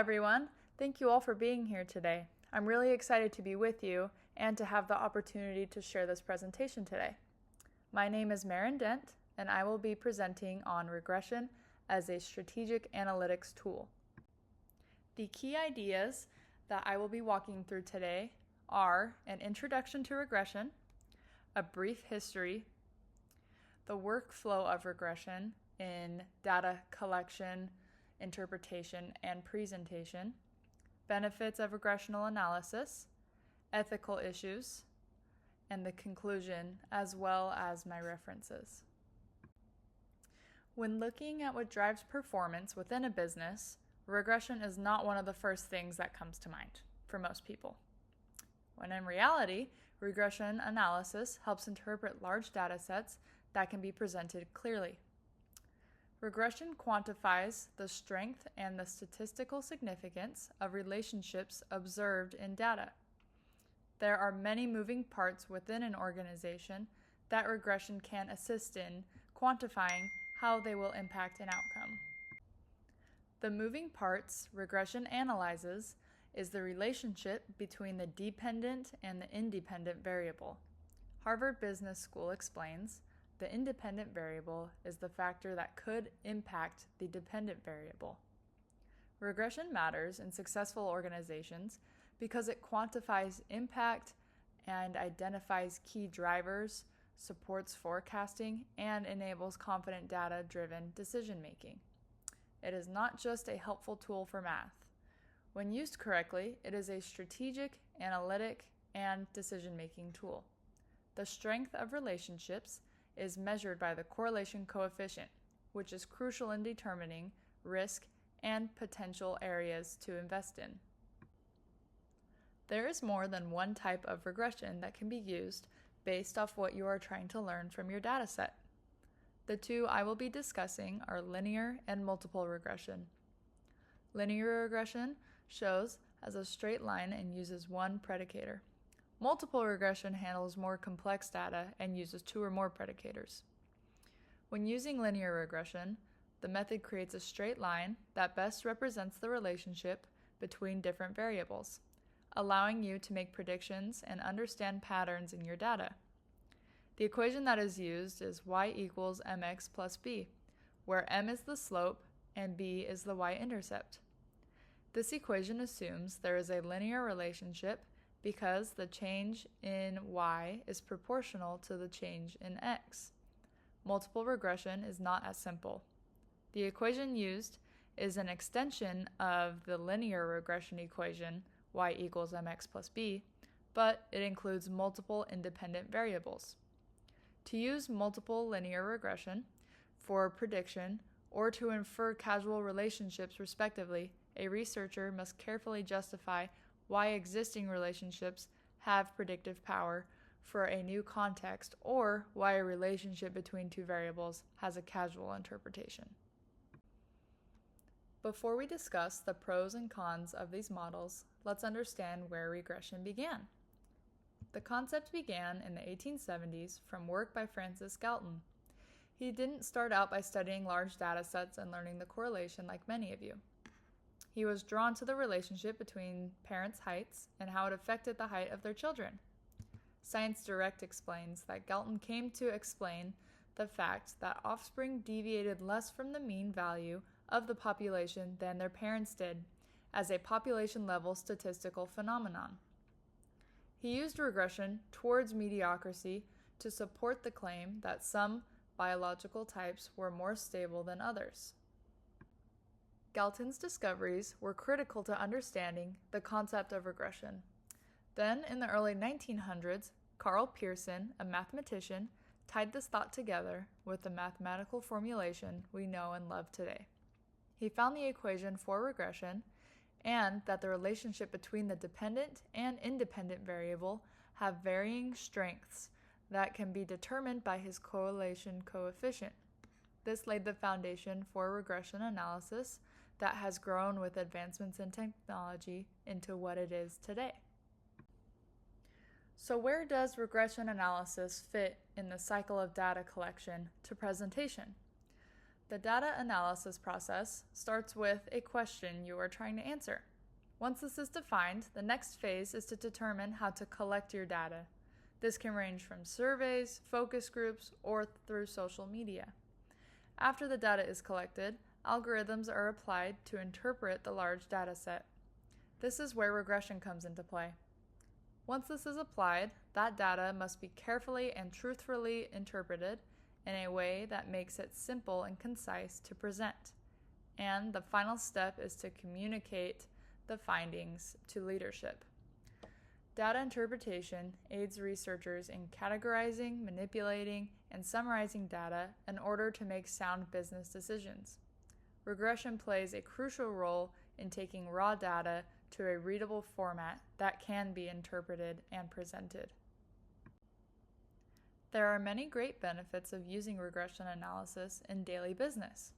everyone. Thank you all for being here today. I'm really excited to be with you and to have the opportunity to share this presentation today. My name is Maren Dent, and I will be presenting on regression as a strategic analytics tool. The key ideas that I will be walking through today are an introduction to regression, a brief history, the workflow of regression in data collection, interpretation, and presentation, benefits of regressional analysis, ethical issues, and the conclusion, as well as my references. When looking at what drives performance within a business, regression is not one of the first things that comes to mind for most people. When in reality, regression analysis helps interpret large data sets that can be presented clearly. Regression quantifies the strength and the statistical significance of relationships observed in data. There are many moving parts within an organization that regression can assist in quantifying how they will impact an outcome. The moving parts regression analyzes is the relationship between the dependent and the independent variable. Harvard Business School explains, the independent variable is the factor that could impact the dependent variable. Regression matters in successful organizations because it quantifies impact and identifies key drivers, supports forecasting, and enables confident data-driven decision-making. It is not just a helpful tool for math. When used correctly, it is a strategic, analytic, and decision-making tool. The strength of relationships is measured by the correlation coefficient, which is crucial in determining risk and potential areas to invest in. There is more than one type of regression that can be used based off what you are trying to learn from your dataset. The two I will be discussing are linear and multiple regression. Linear regression shows as a straight line and uses one predicator. Multiple regression handles more complex data and uses two or more predicators. When using linear regression, the method creates a straight line that best represents the relationship between different variables, allowing you to make predictions and understand patterns in your data. The equation that is used is y equals mx plus b, where m is the slope and b is the y-intercept. This equation assumes there is a linear relationship because the change in y is proportional to the change in x. Multiple regression is not as simple. The equation used is an extension of the linear regression equation, y equals mx plus b, but it includes multiple independent variables. To use multiple linear regression for prediction or to infer causal relationships respectively, a researcher must carefully justify why existing relationships have predictive power for a new context or why a relationship between two variables has a causal interpretation. Before we discuss the pros and cons of these models, let's understand where regression began. The concept began in the 1870s from work by Francis Galton. He didn't start out by studying large data sets and learning the correlation like many of you. He was drawn to the relationship between parents' heights and how it affected the height of their children. Science Direct explains that Galton came to explain the fact that offspring deviated less from the mean value of the population than their parents did, as a population-level statistical phenomenon. He used regression towards mediocrity to support the claim that some biological types were more stable than others. Galton's discoveries were critical to understanding the concept of regression. Then, in the early 1900s, Karl Pearson, a mathematician, tied this thought together with the mathematical formulation we know and love today. He found the equation for regression and that the relationship between the dependent and independent variable have varying strengths that can be determined by his correlation coefficient. This laid the foundation for regression analysis that has grown with advancements in technology into what it is today. So where does regression analysis fit in the cycle of data collection to presentation? The data analysis process starts with a question you are trying to answer. Once this is defined, the next phase is to determine how to collect your data. This can range from surveys, focus groups, or through social media. After the data is collected, algorithms are applied to interpret the large data set. This is where regression comes into play. Once this is applied, that data must be carefully and truthfully interpreted in a way that makes it simple and concise to present. And the final step is to communicate the findings to leadership. Data interpretation aids researchers in categorizing, manipulating, and summarizing data in order to make sound business decisions. Regression plays a crucial role in taking raw data to a readable format that can be interpreted and presented. There are many great benefits of using regression analysis in daily business.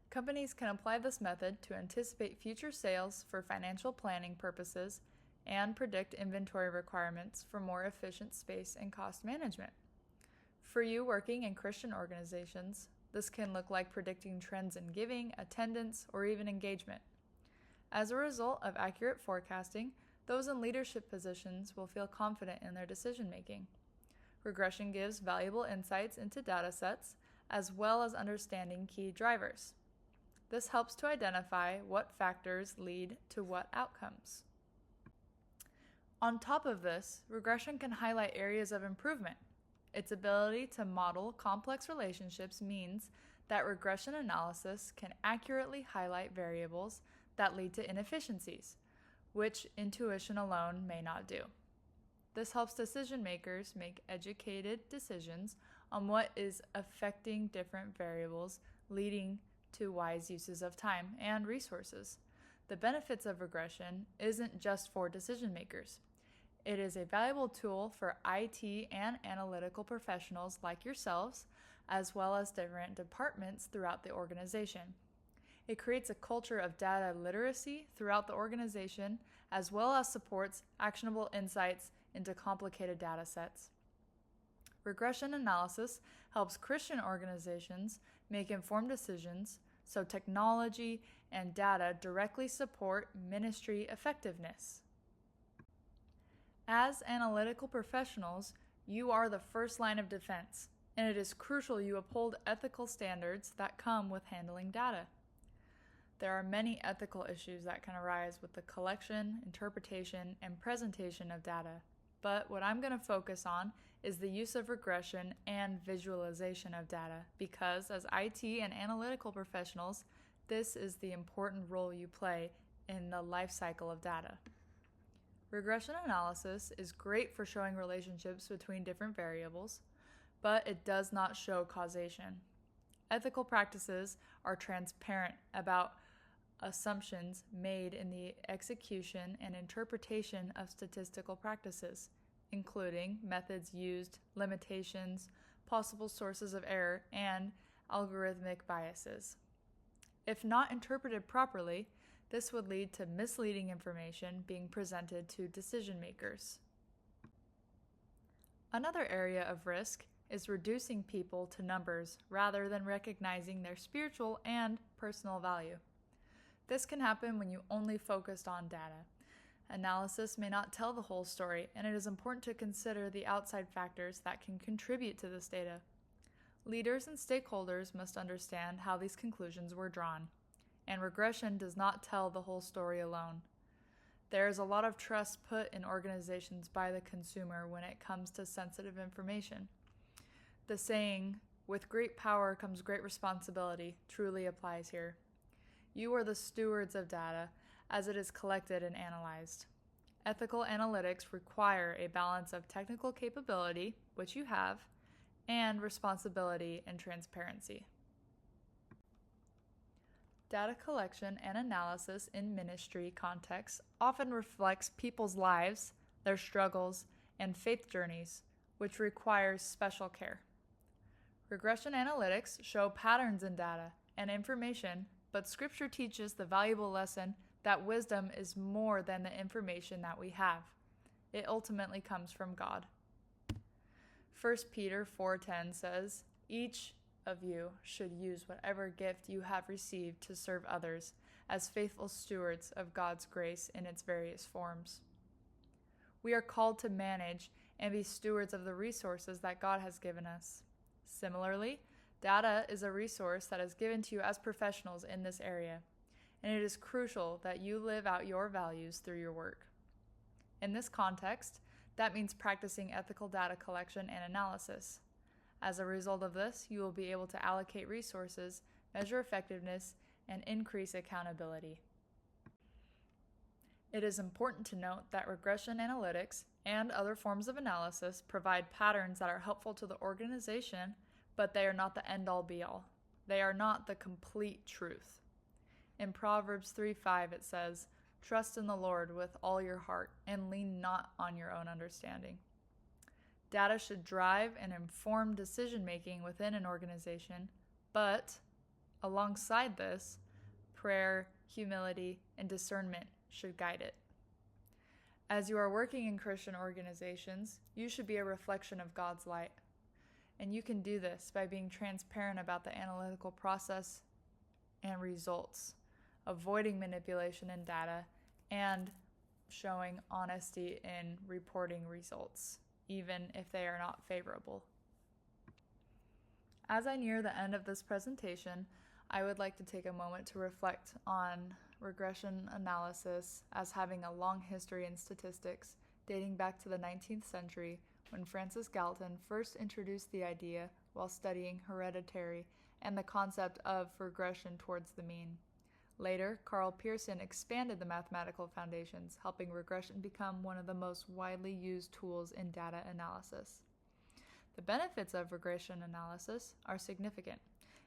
Companies can apply this method to anticipate future sales for financial planning purposes and predict inventory requirements for more efficient space and cost management. For you working in Christian organizations, this can look like predicting trends in giving, attendance, or even engagement. As a result of accurate forecasting, those in leadership positions will feel confident in their decision-making. Regression gives valuable insights into data sets, as well as understanding key drivers. This helps to identify what factors lead to what outcomes. On top of this, regression can highlight areas of improvement. Its ability to model complex relationships means that regression analysis can accurately highlight variables that lead to inefficiencies, which intuition alone may not do. This helps decision makers make educated decisions on what is affecting different variables, leading to wise uses of time and resources. The benefits of regression isn't just for decision makers. It is a valuable tool for IT and analytical professionals like yourselves, as well as different departments throughout the organization. It creates a culture of data literacy throughout the organization, as well as supports actionable insights into complicated data sets. Regression analysis helps Christian organizations make informed decisions, so technology and data directly support ministry effectiveness. As analytical professionals, you are the first line of defense, and it is crucial you uphold ethical standards that come with handling data. There are many ethical issues that can arise with the collection, interpretation, and presentation of data, but what I'm going to focus on is the use of regression and visualization of data, because as IT and analytical professionals, this is the important role you play in the life cycle of data. Regression analysis is great for showing relationships between different variables, but it does not show causation. Ethical practices are transparent about assumptions made in the execution and interpretation of statistical practices, including methods used, limitations, possible sources of error, and algorithmic biases. If not interpreted properly, this would lead to misleading information being presented to decision makers. Another area of risk is reducing people to numbers rather than recognizing their spiritual and personal value. This can happen when you only focused on data. Analysis may not tell the whole story, and it is important to consider the outside factors that can contribute to this data. Leaders and stakeholders must understand how these conclusions were drawn, and regression does not tell the whole story alone. There is a lot of trust put in organizations by the consumer when it comes to sensitive information. The saying, "With great power comes great responsibility," truly applies here. You are the stewards of data as it is collected and analyzed. Ethical analytics require a balance of technical capability, which you have, and responsibility and transparency. Data collection and analysis in ministry contexts often reflects people's lives, their struggles, and faith journeys, which requires special care. Regression analytics show patterns in data and information, but Scripture teaches the valuable lesson that wisdom is more than the information that we have. It ultimately comes from God. 1 Peter 4:10 says, "Each of you should use whatever gift you have received to serve others as faithful stewards of God's grace in its various forms. We are called to manage and be stewards of the resources that God has given us. Similarly, data is a resource that is given to you as professionals in this area, and it is crucial that you live out your values through your work. In this context, that means practicing ethical data collection and analysis. As a result of this, you will be able to allocate resources, measure effectiveness, and increase accountability. It is important to note that regression analytics and other forms of analysis provide patterns that are helpful to the organization, but they are not the end-all be-all. They are not the complete truth. In Proverbs 3:5 it says, "Trust in the Lord with all your heart and lean not on your own understanding." Data should drive and inform decision-making within an organization, but alongside this, prayer, humility, and discernment should guide it. As you are working in Christian organizations, you should be a reflection of God's light. And you can do this by being transparent about the analytical process and results, avoiding manipulation in data, and showing honesty in reporting results, even if they are not favorable. As I near the end of this presentation, I would like to take a moment to reflect on regression analysis as having a long history in statistics dating back to the 19th century when Francis Galton first introduced the idea while studying heredity and the concept of regression towards the mean. Later, Carl Pearson expanded the mathematical foundations, helping regression become one of the most widely used tools in data analysis. The benefits of regression analysis are significant.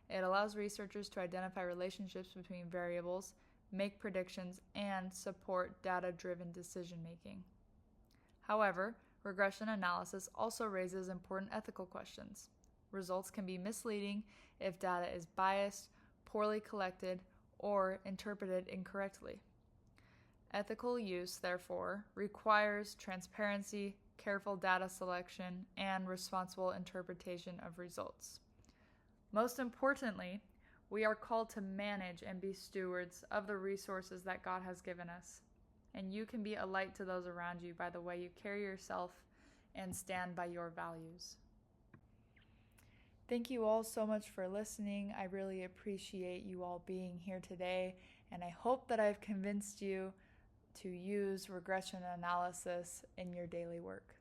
It allows researchers to identify relationships between variables, make predictions, and support data-driven decision-making. However, regression analysis also raises important ethical questions. Results can be misleading if data is biased, poorly collected, or interpreted incorrectly. Ethical use, therefore, requires transparency, careful data selection, and responsible interpretation of results. Most importantly, we are called to manage and be stewards of the resources that God has given us. And you can be a light to those around you by the way you carry yourself and stand by your values. Thank you all so much for listening. I really appreciate you all being here today, and I hope that I've convinced you to use regression analysis in your daily work.